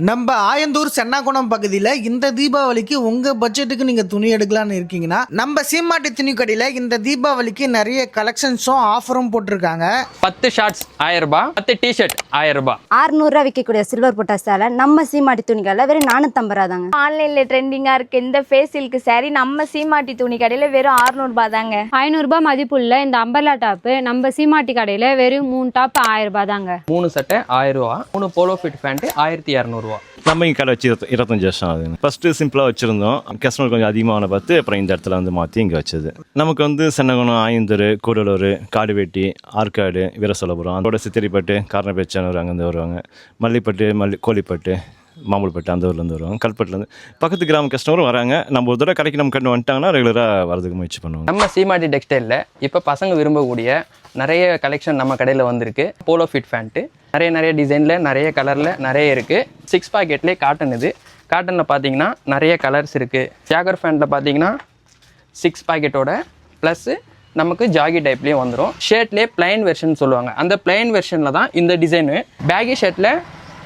நம்ம ஆயந்தூர் சென்னாகுளம் பகுதியில் இந்த தீபாவளிக்கு உங்க பட்ஜெட்டுக்கு நீங்க துணி எடுக்கலாம்னு இருக்கீங்கன்னா நம்ம சீமாட்டி துணி கடையில் இந்த தீபாவளிக்கு நிறைய கலெக்ஷன்ஸும் ஆஃபரும் போட்டிருக்காங்க. 10 ஷார்ட்ஸ் 1000 ரூபாய், 10 டிஷர்ட் 1000 ரூபாய். 600 ரூபா விற்கக்கூடிய சில்வர் போட்டா சேலை நம்ம சீமாட்டி துணிக்கடையில் வெறும் 450 ரூபா தாங்க. ஆன்லைன்ல ட்ரெண்டிங்கா இருக்கு இந்த ஃபேஸ் சில்க் saree நம்ம சீமாட்டி துணி கடையில வெறும் 600 ரூபாய் தாங்க. 500 ரூபாய் மதிப்புள்ள இந்த அம்பர்லா டாப்பு நம்ம சீமாட்டி கடையில் வெறும் 3 டாப் 1000 ரூபாய் தாங்க. 3 சட்டை 1000 ரூபாய், 3 போலோ ஃபிட் பேண்ட் 1200 ரூபாய். நம்ம இங்கே கடை வச்சு 25 வருஷம் ஆகுது. ஃபஸ்ட்டு சிம்பிளாக வச்சுருந்தோம், கஸ்டமர் கொஞ்சம் அதிகமான பார்த்து அப்புறம் இந்த இடத்துல வந்து மாற்றி இங்கே வச்சது. நமக்கு வந்து சென்னகுணம், ஆயந்தூர், கூடலூர், காடுவெட்டி, ஆற்காடு, வீரசோழபுரம், அதோட சித்திரிப்பட்டு, காரணப்பேச்சானூர் அங்கேருந்து வருவாங்க. மல்லிப்பட்டு, கோழிப்பட்டு, மாம்பூல்பட்டு அந்த ஊர்லேருந்து வருவாங்க. கல்பட்டுலேருந்து பக்கத்து கிராம கஸ்டமரும் வராங்க. நம்ம ஒரு தடவை கடைக்கு நம்ம கண்டு வந்துட்டாங்கன்னா ரெகுலராக வரதுக்கு முயற்சி பண்ணுவாங்க. நம்ம சீமாட்டி டெக்ஸ்டைலில் இப்போ பசங்க விரும்பக்கூடிய நிறைய கலெக்ஷன் நம்ம கடையில் வந்திருக்கு. போலோ ஃபிட் பேண்ட்டு நிறைய டிசைனில், நிறைய கலரில் நிறைய இருக்குது. 6 பாக்கெட்லேயே காட்டன். இது காட்டனில் பார்த்தீங்கன்னா நிறைய கலர்ஸ் இருக்குது. ஜாகர் பேண்ட்டில் பார்த்தீங்கன்னா 6 பாக்கெட்டோட ப்ளஸ்ஸு நமக்கு ஜாகி டைப்லேயும் வந்துடும். ஷர்ட்லேயே பிளைன் வெர்ஷன் சொல்லுவாங்க. அந்த பிளைன் வெர்ஷனில் தான் இந்த டிசைனு. பேகி ஷர்ட்டில்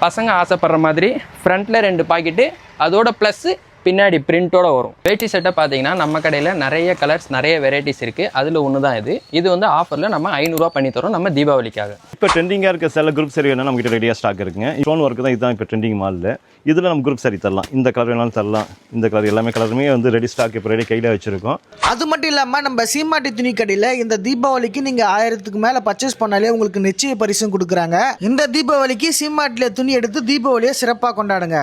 பசங்க ஆசைப்படுற மாதிரி ஃப்ரண்ட்டில் 2 பாக்கெட்டு, அதோட ப்ளஸ்ஸு பின்னாடி பிரிண்டோட வரும். வேட்டி சட்டை பார்த்தீங்கன்னா நம்ம கடையில் நிறைய கலர்ஸ், நிறைய வெரைட்டிஸ் இருக்குது. அதில் ஒன்று தான் இது வந்து ஆஃபரில் நம்ம 500 ரூபா பண்ணி தரோம் நம்ம தீபாவளிக்காக. இப்போ ட்ரெண்டிங்காக இருக்க சில குரூப் சரி வேணால் நம்மகிட்ட ரெடியாக ஸ்டாக் இருக்குங்க. ஸ்டோன் ஒர்க்கு தான் இதுதான் இப்போ ட்ரெண்டிங் மாலில். இதில் நம்ம குரூப் சரி தரலாம். இந்த கலர் வேணாலும் தரலாம். இந்த கலர் எல்லாமே கலருமே வந்து ரெடி ஸ்டாக் இப்போ ரெடி கையில் வச்சுருக்கோம். அது மட்டும் இல்லாமல் நம்ம சீமாட்டி துணி கடையில் இந்த தீபாவளிக்கு நீங்கள் 1000க்கு மேலே பர்ச்சேஸ் பண்ணாலே உங்களுக்கு நிச்சய பரிசும் கொடுக்குறாங்க. இந்த தீபாவளிக்கு சீமாட்டியில் துணி எடுத்து தீபாவளியை சிறப்பாக கொண்டாடுங்க.